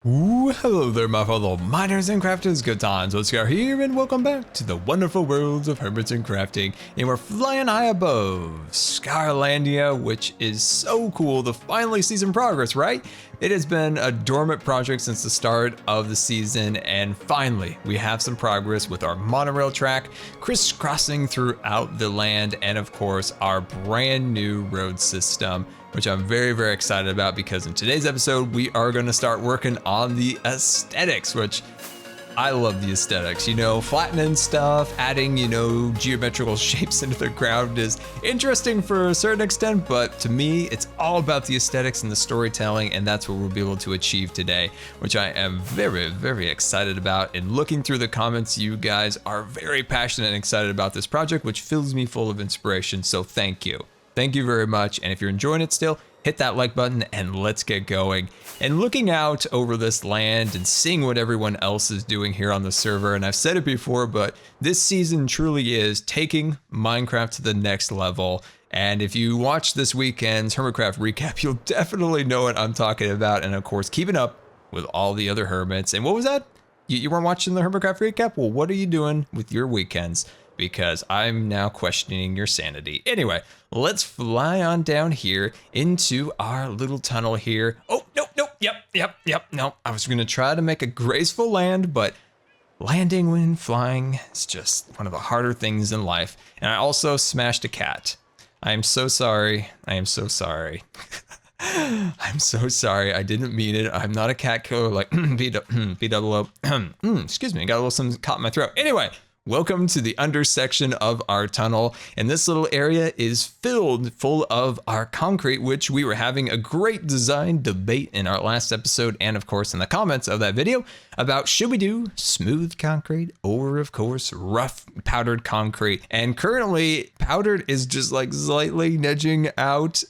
Ooh, hello there, my fellow miners and crafters. GoodTimesWithScar here, and welcome back to the wonderful worlds of hermits and crafting. And we're flying high above Scarlandia, which is so cool to finally see some progress, right? It has been a dormant project since the start of the season, and finally we have some progress with our monorail track crisscrossing throughout the land, and of course our brand new road system, which I'm very, very excited about, because in today's episode, we are going to start working on the aesthetics, which I love the aesthetics. You know, flattening stuff, adding, geometrical shapes into the ground is interesting for a certain extent, but to me, it's all about the aesthetics and the storytelling, and that's what we'll be able to achieve today, which I am very, very excited about. And looking through the comments, you guys are very passionate and excited about this project, which fills me full of inspiration, so thank you. Thank you very much, and if you're enjoying it still, hit that like button and let's get going. And looking out over this land and seeing what everyone else is doing here on the server, and I've said it before, but this season truly is taking Minecraft to the next level. And if you watch this weekend's Hermitcraft recap, you'll definitely know what I'm talking about, and of course keeping up with all the other hermits. And what was that? You weren't watching the Hermitcraft recap? Well, what are you doing with your weekends? Because I'm now questioning your sanity. Anyway, let's fly on down here into our little tunnel here. Oh, no, yep, no. I was gonna try to make a graceful land, but landing when flying is just one of the harder things in life. And I also smashed a cat. I am so sorry. I'm so sorry. I'm so sorry. I didn't mean it. I'm not a cat killer like B-double-O. Excuse me, I got a little something caught in my throat. Anyway. Welcome to the undersection of our tunnel, and this little area is filled full of our concrete, which we were having a great design debate in our last episode, and of course in the comments of that video, about should we do smooth concrete or of course rough powdered concrete. And currently powdered is just like slightly nudging out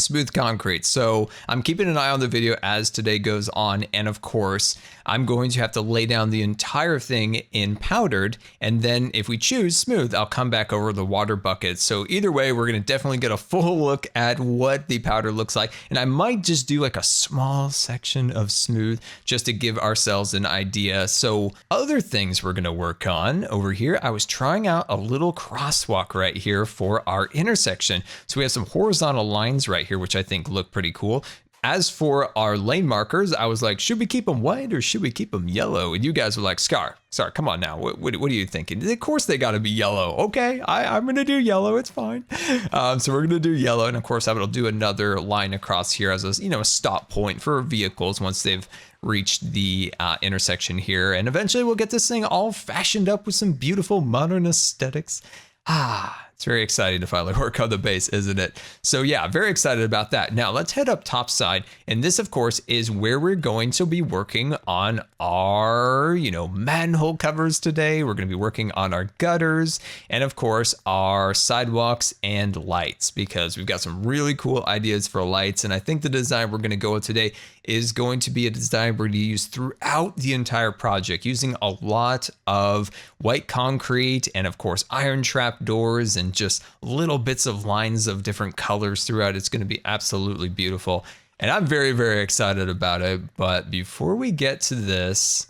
smooth concrete. So I'm keeping an eye on the video as today goes on, and of course I'm going to have to lay down the entire thing in powdered, and then if we choose smooth, I'll come back over the water bucket. So either way, we're gonna definitely get a full look at what the powder looks like, and I might just do like a small section of smooth just to give ourselves an idea. So other things we're gonna work on over here, I was trying out a little crosswalk right here for our intersection. So we have some horizontal lines right here, which I think look pretty cool. As for our lane markers, I was like, should we keep them white or should we keep them yellow? And you guys were like, Scar, come on now. What are you thinking? Of course they gotta be yellow. Okay, I'm gonna do yellow, it's fine. So we're gonna do yellow, and of course I will do another line across here as a stop point for vehicles once they've reached the intersection here. And eventually we'll get this thing all fashioned up with some beautiful modern aesthetics. It's very exciting to finally work on the base, isn't it? So yeah, very excited about that. Now let's head up topside, and this of course is where we're going to be working on our, manhole covers today. We're going to be working on our gutters, and of course our sidewalks and lights, because we've got some really cool ideas for lights. And I think the design we're going to go with today is going to be a design we're going to use throughout the entire project, using a lot of white concrete and of course iron trap doors and just little bits of lines of different colors throughout. It's going to be absolutely beautiful, and I'm very, very excited about it. But before we get to this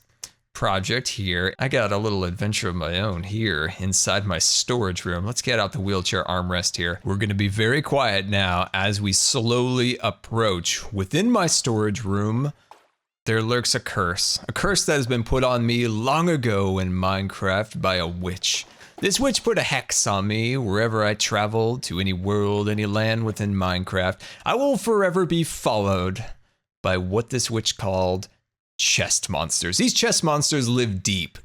project here, I got a little adventure of my own here inside my storage room. Let's get out the wheelchair armrest here. We're going to be very quiet now as we slowly approach. Within my storage room, there lurks a curse that has been put on me long ago in Minecraft by a witch. This witch put a hex on me wherever I travel, to any world, any land within Minecraft. I will forever be followed by what this witch called chest monsters. These chest monsters live deep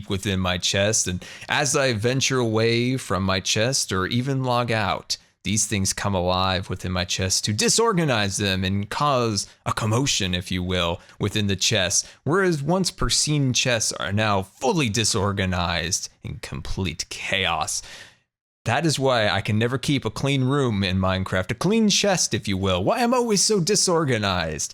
within my chest, and as I venture away from my chest or even log out, these things come alive within my chest to disorganize them and cause a commotion, if you will, within the chest, whereas once pristine chests are now fully disorganized in complete chaos. That is why I can never keep a clean room in Minecraft, a clean chest, if you will. Why I'm always so disorganized.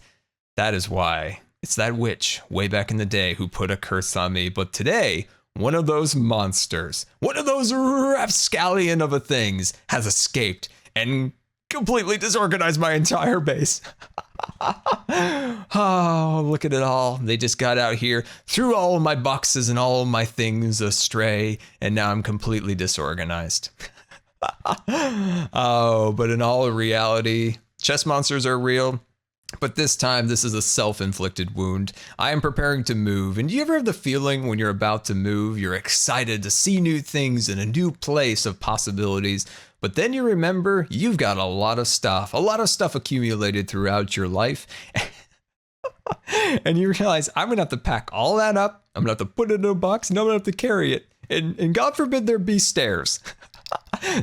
That is why. It's that witch way back in the day who put a curse on me, but today, one of those monsters, one of those rapscallion of a things has escaped and completely disorganized my entire base. Oh, look at it all. They just got out here, threw all of my boxes and all of my things astray, and now I'm completely disorganized. Oh, but in all reality, chest monsters are real. But this time, this is a self-inflicted wound. I am preparing to move, and do you ever have the feeling when you're about to move, you're excited to see new things in a new place of possibilities, but then you remember you've got a lot of stuff accumulated throughout your life, and you realize, I'm gonna have to pack all that up, I'm gonna have to put it in a box, and I'm gonna have to carry it, and God forbid there be stairs.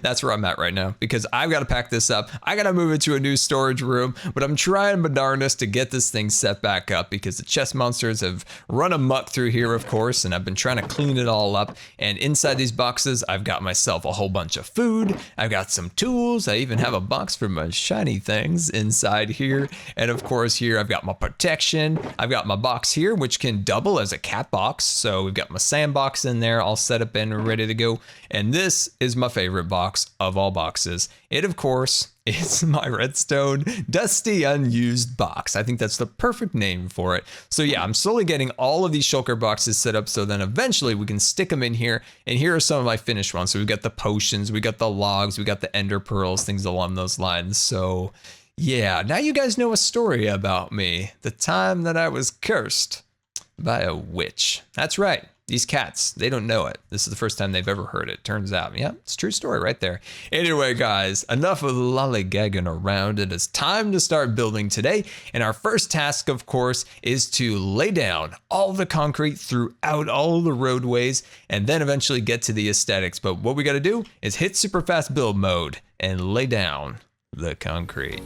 That's where I'm at right now, because I've got to pack this up. I got to move it to a new storage room, but I'm trying my darndest to get this thing set back up because the chest monsters have run amok through here, of course, and I've been trying to clean it all up. And inside these boxes, I've got myself a whole bunch of food. I've got some tools. I even have a box for my shiny things inside here. And of course, here I've got my protection. I've got my box here, which can double as a cat box. So we've got my sandbox in there, all set up and ready to go. And this is my favorite box of all boxes. It, of course, is my redstone dusty unused box. I think that's the perfect name for it. So yeah, I'm slowly getting all of these shulker boxes set up so then eventually we can stick them in here. And here are some of my finished ones. So we've got the potions, we got the logs, we got the ender pearls, things along those lines. So yeah, now you guys know a story about me. The time that I was cursed by a witch. That's right. These cats, they don't know it. This is the first time they've ever heard it, turns out. Yeah, it's a true story right there. Anyway, guys, enough of lollygagging around. It is time to start building today. And our first task, of course, is to lay down all the concrete throughout all the roadways and then eventually get to the aesthetics. But what we got to do is hit super fast build mode and lay down the concrete.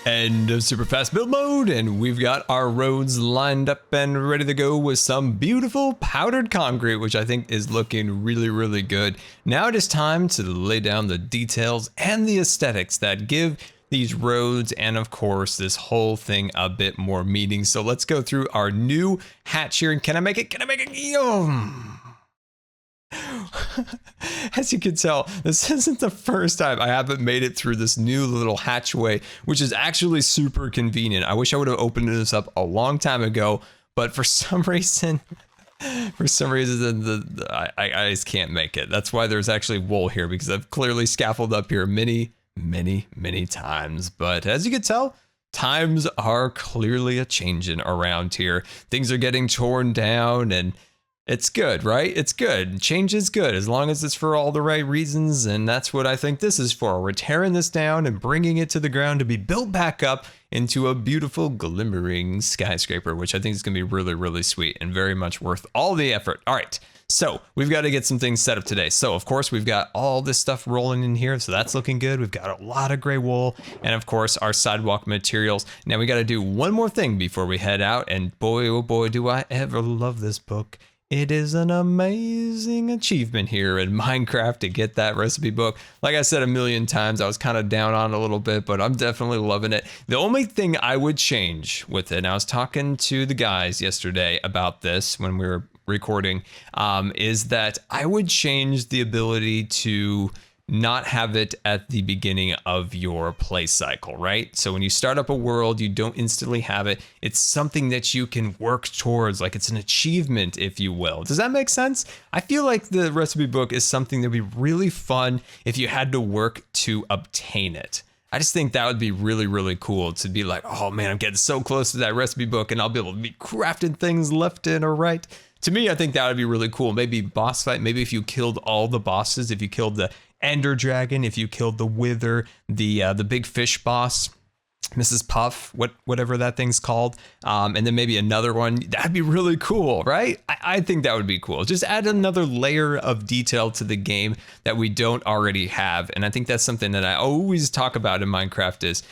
End of super fast build mode, and we've got our roads lined up and ready to go with some beautiful powdered concrete, which I think is looking really good. Now it is time to lay down the details and the aesthetics that give these roads and of course this whole thing a bit more meaning. So let's go through our new hatch here, and can I make it? As you can tell, this isn't the first time I haven't made it through this new little hatchway, which is actually super convenient. I wish I would have opened this up a long time ago, but for some reason, I just can't make it. That's why there's actually wool here, because I've clearly scaffolded up here many times. But as you can tell, times are clearly a-changing around here. Things are getting torn down, and it's good, right? It's good. Change is good as long as it's for all the right reasons, and that's what I think this is for. We're tearing this down and bringing it to the ground to be built back up into a beautiful glimmering skyscraper, which I think is going to be really sweet and very much worth all the effort. All right, so we've got to get some things set up today. So of course we've got all this stuff rolling in here, so that's looking good. We've got a lot of gray wool and of course our sidewalk materials. Now we got to do one more thing before we head out, and boy, oh boy, do I ever love this book. It is an amazing achievement here in Minecraft to get that recipe book. Like I said a million times, I was kind of down on it a little bit, but I'm definitely loving it. The only thing I would change with it, and I was talking to the guys yesterday about this when we were recording, is that I would change the ability to not have it at the beginning of your play cycle, right? So when you start up a world, you don't instantly have it. It's something that you can work towards, like it's an achievement, if you will. Does that make sense? I feel like the recipe book is something that would be really fun if you had to work to obtain it. I just think that would be really, really cool to be like, oh man, I'm getting so close to that recipe book and I'll be able to be crafting things left and right. To me, I think that would be really cool. Maybe boss fight. Maybe if you killed all the bosses, if you killed the Ender Dragon, if you killed the Wither, the big fish boss, Mrs. Puff, whatever that thing's called, and then maybe another one. That'd be really cool, right? I think that would be cool. Just add another layer of detail to the game that we don't already have. And I think that's something that I always talk about in Minecraft is,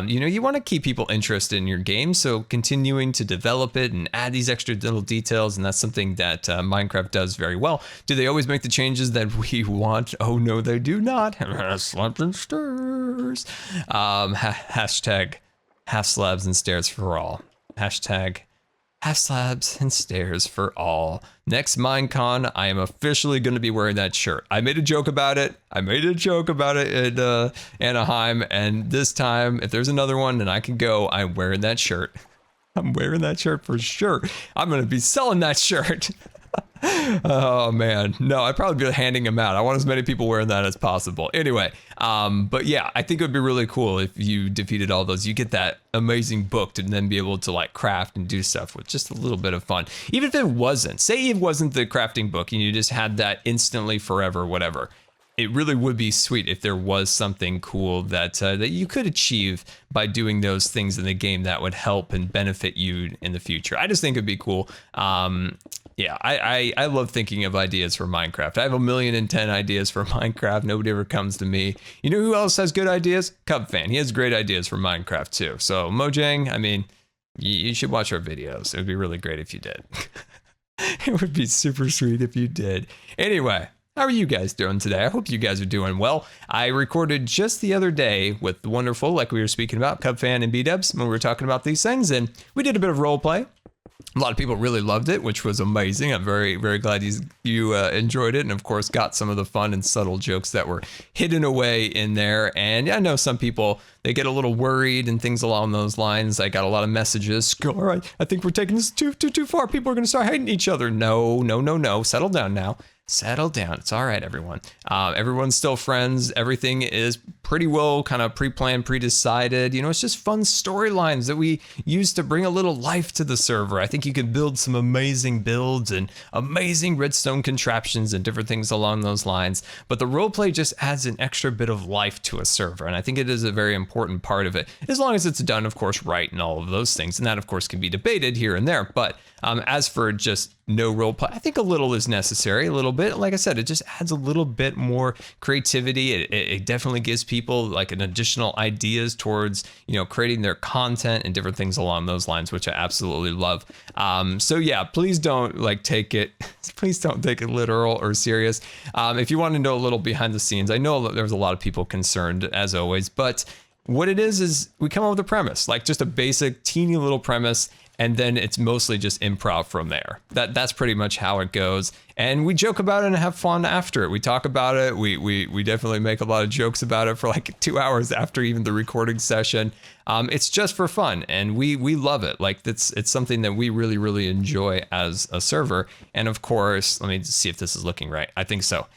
you want to keep people interested in your game, so continuing to develop it and add these extra little details, and that's something that Minecraft does very well. Do they always make the changes that we want? Oh no, they do not. Slabs and stairs. Hashtag half slabs and stairs for all. Hashtag half slabs and stairs for all. Next Minecon, I am officially going to be wearing that shirt. I made a joke about it. In Anaheim, and this time, if there's another one and I can go, I'm wearing that shirt. I'm wearing that shirt for sure. I'm going to be selling that shirt. Oh man, no, I'd probably be handing them out. I want as many people wearing that as possible. Anyway, but yeah, I think it would be really cool if you defeated all those. You get that amazing book to then be able to like craft and do stuff with just a little bit of fun. Even if it wasn't, say it wasn't the crafting book and you just had that instantly forever, whatever. It really would be sweet if there was something cool that that you could achieve by doing those things in the game that would help and benefit you in the future. I just think it'd be cool. Yeah, I love thinking of ideas for Minecraft. I have 1,000,010 ideas for Minecraft. Nobody ever comes to me. You know who else has good ideas? Cubfan. He has great ideas for Minecraft too. So Mojang, I mean, you should watch our videos. It would be really great if you did. It would be super sweet if you did. Anyway. How are you guys doing today? I hope you guys are doing well. I recorded just the other day with the wonderful, like we were speaking about, Cubfan and B-Dubs when we were talking about these things, and we did a bit of role play. A lot of people really loved it, which was amazing. I'm very, very glad you enjoyed it, and of course got some of the fun and subtle jokes that were hidden away in there. And yeah, I know some people, they get a little worried and things along those lines. I got a lot of messages. Scar, I think we're taking this too far. People are going to start hating each other. No. Settle down now. Settle down. It's all right, everyone. Everyone's still friends. Everything is pretty well kind of pre-planned, pre-decided. You know, it's just fun storylines that we use to bring a little life to the server. I think you can build some amazing builds and amazing redstone contraptions and different things along those lines. But the roleplay just adds an extra bit of life to a server. And I think it is a very important part of it, as long as it's done, of course, right and all of those things. And that, of course, can be debated here and there. But as for just no roleplay, I think a little is necessary, a little bit. Like I said, it just adds a little bit more creativity. It definitely gives people like an additional ideas towards, creating their content and different things along those lines, which I absolutely love. So yeah, please don't take it literal or serious. If you want to know a little behind the scenes, I know there's a lot of people concerned as always, but what it is we come up with a premise, like just a basic teeny little premise. And then it's mostly just improv from there. That's pretty much how it goes. And we joke about it and have fun after it. We talk about it. We definitely make a lot of jokes about it for like 2 hours after even the recording session. It's just for fun, and we love it. Like it's something that we really, really enjoy as a server. And of course, let me see if this is looking right. I think so.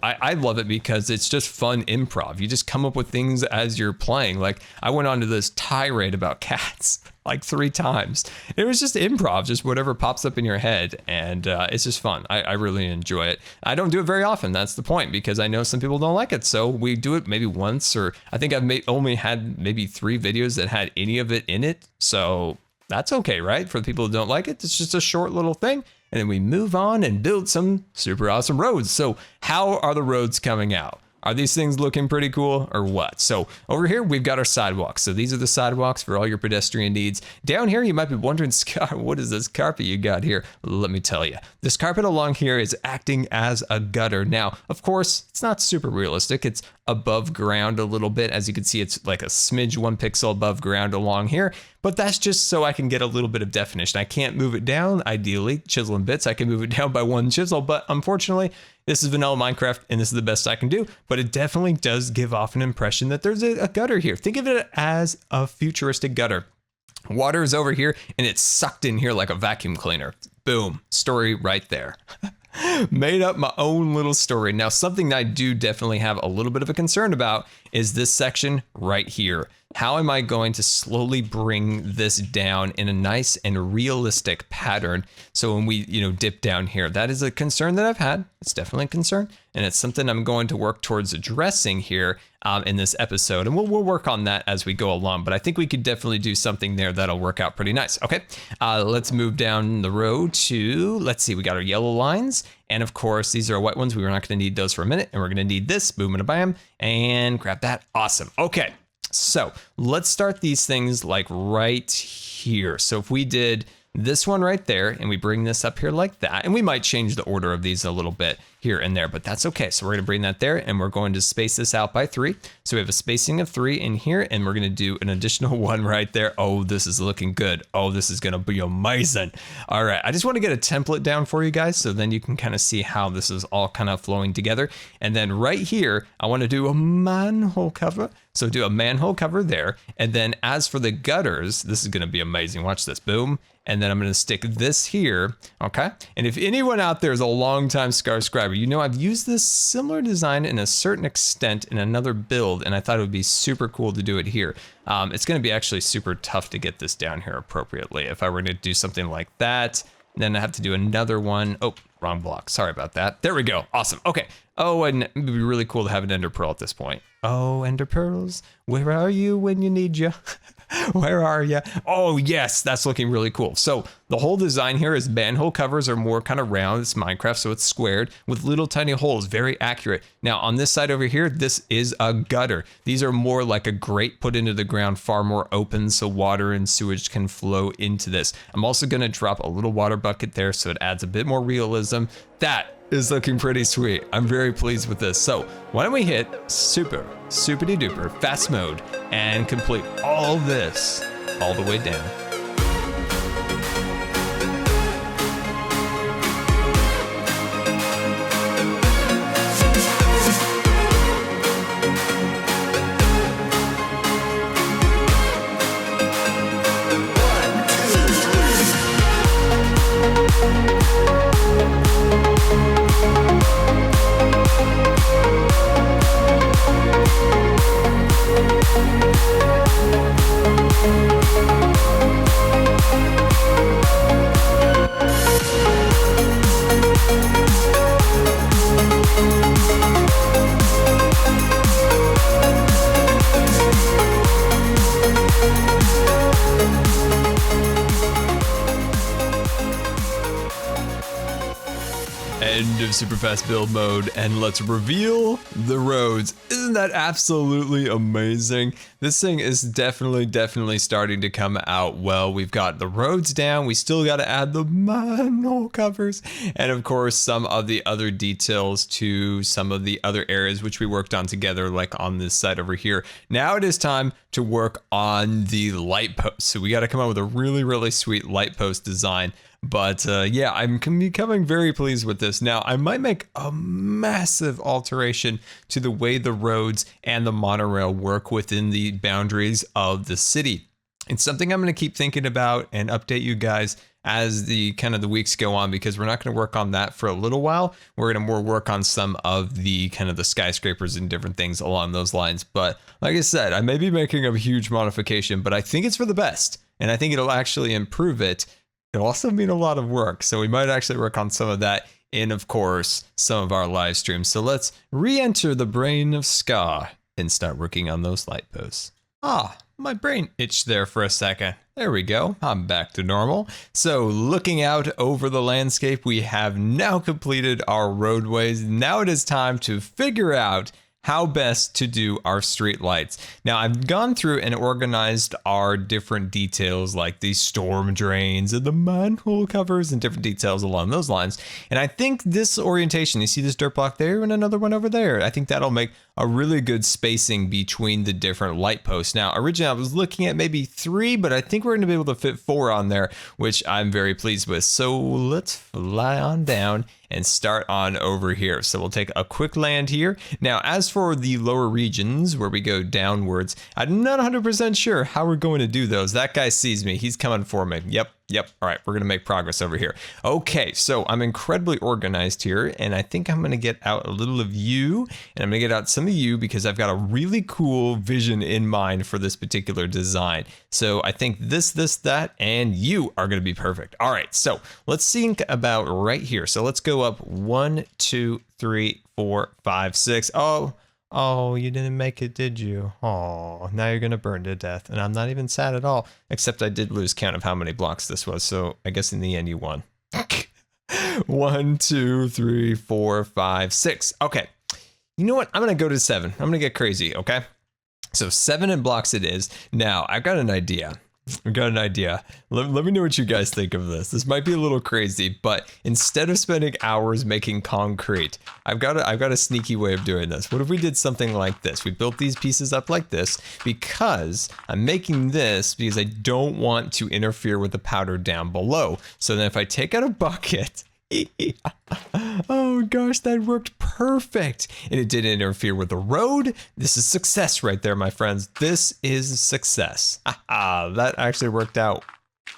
I love it because it's just fun improv. You just come up with things as you're playing. Like I went on to this tirade about cats like 3 times. It was just improv, just whatever pops up in your head. And it's just fun. I really enjoy it. I don't do it very often. That's the point, because I know some people don't like it. So we do it maybe once, or I think I've only had maybe 3 videos that had any of it in it. So that's okay, right? For the people who don't like it, it's just a short little thing. And then we move on and build some super awesome roads. So how are the roads coming out? Are these things looking pretty cool or what? So over here, we've got our sidewalks. So these are the sidewalks for all your pedestrian needs. Down here, you might be wondering, Scar, what is this carpet you got here? Let me tell you. This carpet along here is acting as a gutter. Now, of course, it's not super realistic. It's above ground a little bit. As you can see, it's like a smidge 1 pixel above ground along here. But that's just so I can get a little bit of definition. I can't move it down, ideally, chisel and bits. I can move it down by 1 chisel, but unfortunately, this is vanilla Minecraft, and this is the best I can do. But it definitely does give off an impression that there's a gutter here. Think of it as a futuristic gutter. Water is over here, and it's sucked in here like a vacuum cleaner. Boom, story right there. Made up my own little story. Now, something that I do definitely have a little bit of a concern about is this section right here. How am I going to slowly bring this down in a nice and realistic pattern? So when we, dip down here, that is a concern that I've had. It's definitely a concern. And it's something I'm going to work towards addressing here in this episode. And we'll work on that as we go along. But I think we could definitely do something there that'll work out pretty nice. Okay, let's move down the road to, let's see, we got our yellow lines. And of course, these are white ones. We were not going to need those for a minute. And we're going to need this, boom and a bam, and grab that. Awesome. Okay. So let's start these things like right here. So if we did this one right there and we bring this up here like that, and we might change the order of these a little bit here and there, but that's okay. So we're going to bring that there and we're going to space this out by 3. So we have a spacing of 3 in here and we're going to do an additional 1 right there. Oh, this is looking good. Oh, this is going to be amazing. All right. I just want to get a template down for you guys so then you can kind of see how this is all kind of flowing together. And then right here, I want to do a manhole cover. So do a manhole cover there. And then as for the gutters, this is going to be amazing. Watch this. Boom. And then I'm going to stick this here. Okay. And if anyone out there is a long-time skyscraper, I've used this similar design in a certain extent in another build, and I thought it would be super cool to do it here. It's going to be actually super tough to get this down here appropriately. If I were to do something like that, then I have to do another one. Oh, wrong block. Sorry about that. There we go. Awesome. Okay. Oh, and it would be really cool to have an ender pearl at this point. Oh, ender pearls, where are you when you need you? Where are you? Oh, yes, that's looking really cool. So the whole design here is manhole covers are more kind of round. It's Minecraft, so it's squared with little tiny holes, very accurate. Now on this side over here, this is a gutter. These are more like a grate put into the ground, far more open, so water and sewage can flow into this. I'm also gonna drop a little water bucket there so it adds a bit more realism. That is looking pretty sweet. I'm very pleased with this. So why don't we hit super duper fast mode and complete all this all the way down. End of super fast build mode, and let's reveal the roads. Isn't that absolutely amazing? This thing is definitely starting to come out well. We've got the roads down. We still got to add the manhole covers, and of course some of the other details to some of the other areas which we worked on together, like on this side over here. Now it is time to work on the light post. So we got to come up with a really sweet light post design. But yeah, I'm becoming very pleased with this. Now, I might make a massive alteration to the way the roads and the monorail work within the boundaries of the city. It's something I'm going to keep thinking about and update you guys as the weeks go on, because we're not going to work on that for a little while. We're going to more work on some of the the skyscrapers and different things along those lines. But like I said, I may be making a huge modification, but I think it's for the best, and I think it'll actually improve it. It'll also mean a lot of work, so we might actually work on some of that in, of course, some of our live streams. So let's re-enter the brain of Scar and start working on those light posts. Ah, my brain itched there for a second. There we go. I'm back to normal. So looking out over the landscape, we have now completed our roadways. Now it is time to figure out how best to do our street lights. Now I've gone through and organized our different details, like these storm drains and the manhole covers and different details along those lines. And I think this orientation, you see this dirt block there and another one over there, I think that'll make a really good spacing between the different light posts. Now originally I was looking at maybe 3, but I think we're going to be able to fit 4 on there, which I'm very pleased with. So let's fly on down and start on over here. So we'll take a quick land here. Now, as for the lower regions where we go downwards, I'm not 100% sure how we're going to do those. That guy sees me. He's coming for me. Yep. Yep. All right. We're going to make progress over here. Okay. So I'm incredibly organized here. And I think I'm going to get out a little of you. And I'm going to get out some of you because I've got a really cool vision in mind for this particular design. So I think this, that, and you are going to be perfect. All right. So let's think about right here. So let's go up 1, 2, 3, 4, 5, 6. Oh, you didn't make it, did you? Oh, now you're going to burn to death. And I'm not even sad at all, except I did lose count of how many blocks this was. So I guess in the end you won. 1, 2, 3, 4, 5, 6. Okay. You know what? I'm going to go to 7. I'm going to get crazy. Okay. So 7 in blocks it is. Now I've got an idea. Let me know what you guys think of this. This might be a little crazy, but instead of spending hours making concrete, I've got a sneaky way of doing this. What if we did something like this? We built these pieces up like this because I'm making this because I don't want to interfere with the powder down below. So then if I take out a bucket, oh gosh, that worked perfect. And it didn't interfere with the road. This is success right there, my friends. This is success. That actually worked out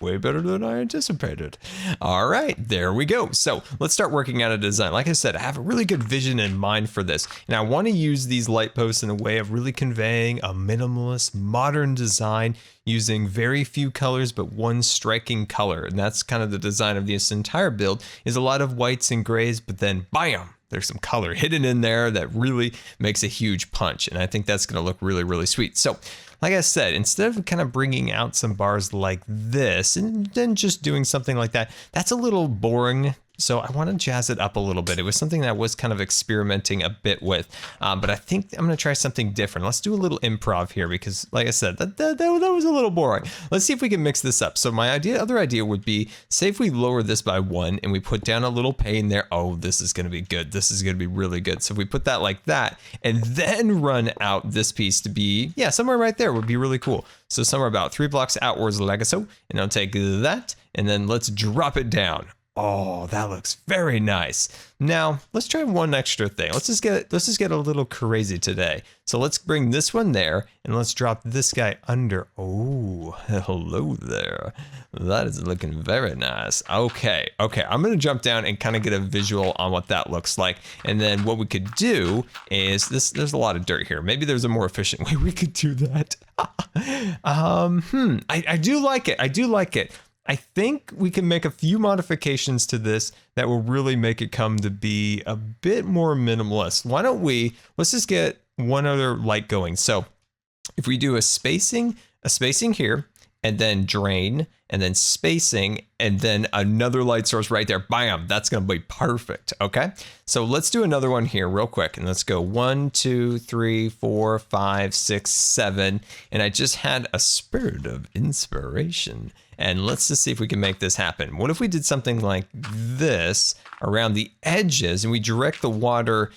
way better than I anticipated. All right, there we go. So let's start working out a design. Like I said, I have a really good vision in mind for this. And I want to use these light posts in a way of really conveying a minimalist, modern design using very few colors, but one striking color. And that's kind of the design of this entire build, is a lot of whites and grays, but then bam, there's some color hidden in there that really makes a huge punch. And I think that's going to look really, really sweet. So like I said, instead of kind of bringing out some bars like this and then just doing something like that, that's a little boring. So I want to jazz it up a little bit. It was something that I was kind of experimenting a bit with, but I think I'm going to try something different. Let's do a little improv here because, like I said, that was a little boring. Let's see if we can mix this up. So my other idea would be, say if we lower this by 1 and we put down a little pane there. Oh, this is going to be good. This is going to be really good. So if we put that like that and then run out this piece to be, yeah, somewhere right there would be really cool. So somewhere about 3 blocks outwards like so, and I'll take that and then let's drop it down. Oh, that looks very nice. Now, let's try one extra thing. Let's just get a little crazy today. So let's bring this one there and let's drop this guy under. Oh, hello there. That is looking very nice. Okay. I'm going to jump down and kind of get a visual on what that looks like. And then what we could do is there's a lot of dirt here. Maybe there's a more efficient way we could do that. I do like it. I think we can make a few modifications to this that will really make it come to be a bit more minimalist. Why don't let's just get one other light going. So if we do a spacing here, and then drain, and then spacing, and then another light source right there, bam, that's gonna be perfect, okay? So let's do another one here real quick, and let's go 1, 2, 3, 4, 5, 6, 7, and I just had a spirit of inspiration. And let's just see if we can make this happen. What if we did something like this around the edges and we direct the water,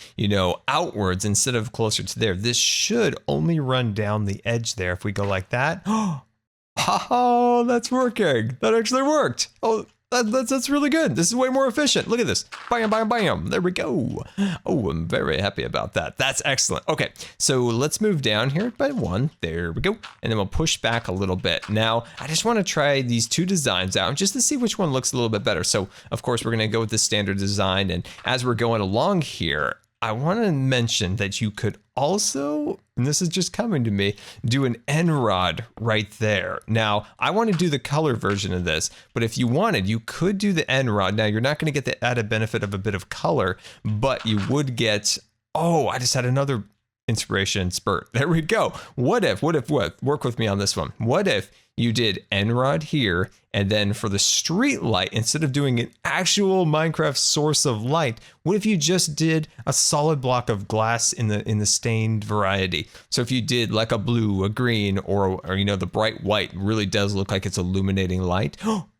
outwards instead of closer to there? This should only run down the edge there if we go like that. Oh, that's working. That actually worked. Oh, that's really good. This is way more efficient. Look at this. Bam, bam, bam. There we go. Oh, I'm very happy about that. That's excellent. Okay, so let's move down here by 1. There we go. And then we'll push back a little bit. Now, I just want to try these 2 designs out just to see which one looks a little bit better. So, of course, we're going to go with the standard design. And as we're going along here, I want to mention that you could also, and this is just coming to me, do an end rod right there. Now, I want to do the color version of this, but if you wanted, you could do the end rod. Now, you're not going to get the added benefit of a bit of color, but you would get, oh, I just had another inspiration spurt. There we go. What if, work with me on this one. What if you did end rod here, and then for the street light, instead of doing an actual Minecraft source of light, what if you just did a solid block of glass in the stained variety? So if you did like a blue, a green, or the bright white really does look like it's illuminating light,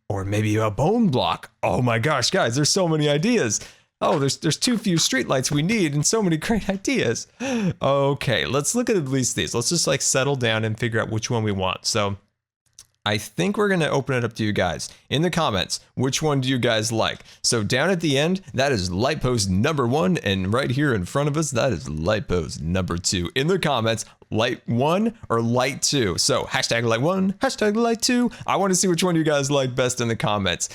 or maybe a bone block. Oh my gosh, guys, there's so many ideas. Oh, there's too few streetlights we need and so many great ideas. Okay, let's look at least these. Let's just settle down and figure out which one we want. So I think we're going to open it up to you guys in the comments. Which one do you guys like? So down at the end, that is light post number 1. And right here in front of us, that is light post number 2. In the comments, light 1 or light 2. So hashtag light 1, hashtag light 2. I want to see which one you guys like best in the comments.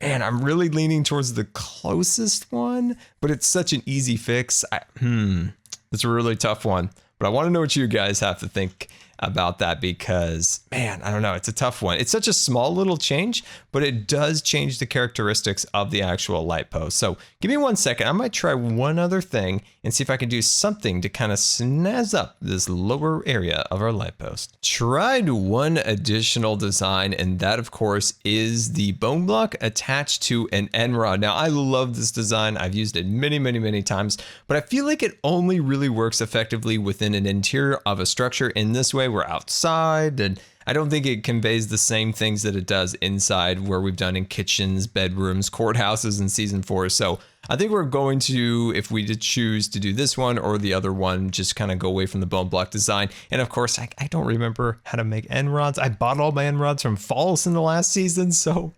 And I'm really leaning towards the closest one, but it's such an easy fix. It's a really tough one. But I want to know what you guys have to think about that because, man, I don't know. It's a tough one. It's such a small little change, but it does change the characteristics of the actual light post. So give me 1 second. I might try one other thing and see if I can do something to kind of snazz up this lower area of our light post. Tried one additional design, and that, of course, is the bone block attached to an end rod. Now, I love this design. I've used it many, many, many times, but I feel like it only really works effectively within an interior of a structure. In this way, we're outside, and I don't think it conveys the same things that it does inside where we've done in kitchens, bedrooms, courthouses in season 4. So I think we're going to, if we did choose to do this one or the other one, just kind of go away from the bone block design. And of course, I don't remember how to make end rods. I bought all my end rods from False in the last season, so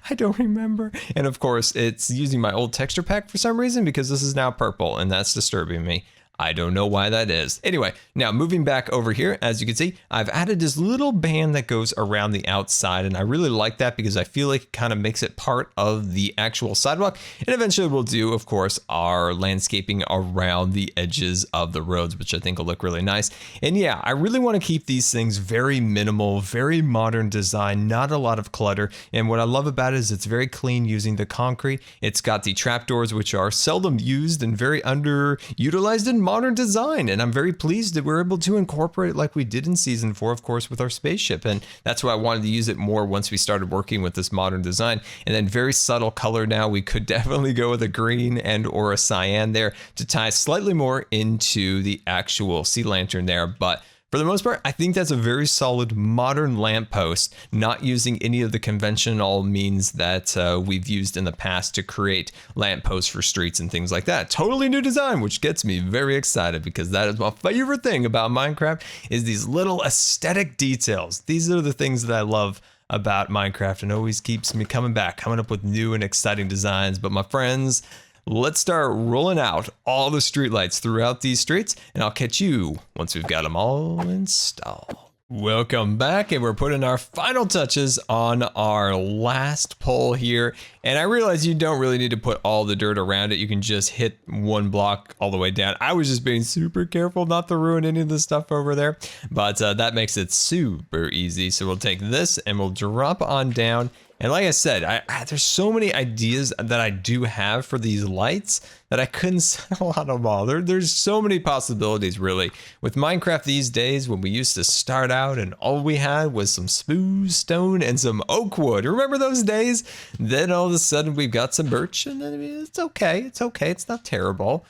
I don't remember. And of course, it's using my old texture pack for some reason because this is now purple, and that's disturbing me. I don't know why that is. Anyway, now moving back over here, as you can see, I've added this little band that goes around the outside, and I really like that because I feel like it kind of makes it part of the actual sidewalk. And eventually we'll do, of course, our landscaping around the edges of the roads, which I think will look really nice. And yeah, I really want to keep these things very minimal, very modern design, not a lot of clutter. And what I love about it is it's very clean using the concrete. It's got the trapdoors, which are seldom used and very underutilized in modern design, and I'm very pleased that we're able to incorporate it like we did in season 4, of course, with our spaceship. And that's why I wanted to use it more once we started working with this modern design. And then very subtle color now. We could definitely go with a green and or a cyan there to tie slightly more into the actual sea lantern there. But for the most part, I think that's a very solid modern lamppost, not using any of the conventional means that we've used in the past to create lampposts for streets and things like that. Totally new design, which gets me very excited because that is my favorite thing about Minecraft is these little aesthetic details. These are the things that I love about Minecraft and always keeps me coming back, coming up with new and exciting designs. But my friends, let's start rolling out all the streetlights throughout these streets, and I'll catch you once we've got them all installed. Welcome back, and we're putting our final touches on our last pole here. And I realize you don't really need to put all the dirt around it. You can just hit one block all the way down. I was just being super careful not to ruin any of the stuff over there, but that makes it super easy. So we'll take this and we'll drop on down. And like I said, there's so many ideas that I do have for these lights that I couldn't settle on them all. There's so many possibilities, really. With Minecraft these days, when we used to start out and all we had was some smooth stone and some oak wood. Remember those days? Then all of a sudden we've got some birch, and I mean, it's okay. It's okay. It's not terrible.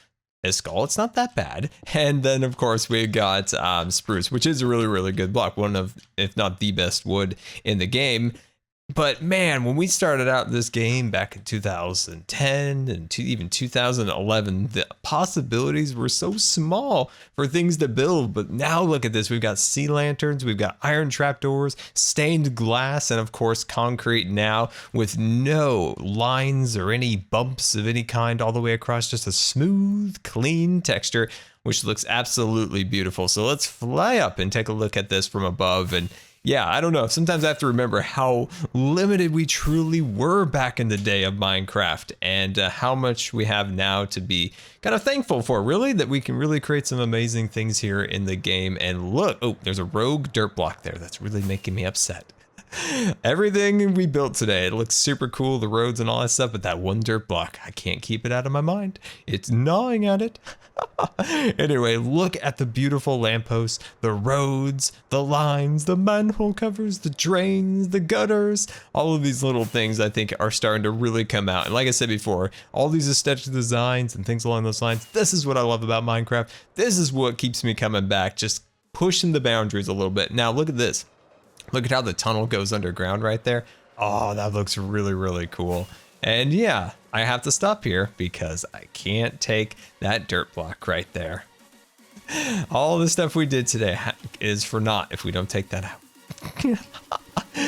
Skull, it's not that bad. And then, of course, we got spruce, which is a really, really good block. One of, if not the best wood in the game. But man, when we started out this game back in 2010 and even 2011, the possibilities were so small for things to build. But now look at this. We've got sea lanterns, we've got iron trapdoors, stained glass, and of course concrete now with no lines or any bumps of any kind all the way across, just a smooth, clean texture, which looks absolutely beautiful. So let's fly up and take a look at this from above. And yeah, I don't know. Sometimes I have to remember how limited we truly were back in the day of Minecraft and how much we have now to be kind of thankful for, really, that we can really create some amazing things here in the game. And look, oh, there's a rogue dirt block there. That's really making me upset. Everything we built today, it looks super cool, the roads and all that stuff, but that one dirt block, I can't keep it out of my mind. It's gnawing at it. Anyway, look at the beautiful lampposts, the roads, the lines, the manhole covers, the drains, the gutters. All of these little things I think are starting to really come out. And like I said before, all these aesthetic designs and things along those lines, this is what I love about Minecraft. This is what keeps me coming back, just pushing the boundaries a little bit. Now look at this. Look at how the tunnel goes underground right there. Oh, that looks really, really cool. And yeah, I have to stop here because I can't take that dirt block right there. All the stuff we did today is for naught if we don't take that out.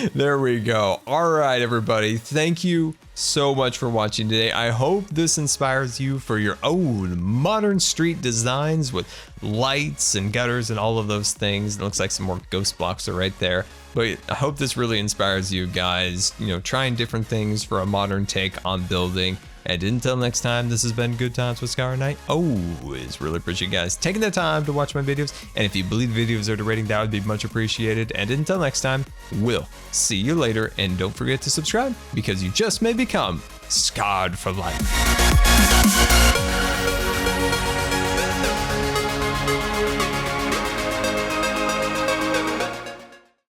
There we go. All right, everybody. Thank you so much for watching today. I hope this inspires you for your own modern street designs with lights and gutters and all of those things. It looks like some more ghost blocks are right there. But I hope this really inspires you guys, you know, trying different things for a modern take on building. And until next time, this has been Good Times with Scar, and I always really appreciate you guys taking the time to watch my videos. And if you believe the videos are the rating, that would be much appreciated. And until next time, we'll see you later. And don't forget to subscribe, because you just may become scarred for life.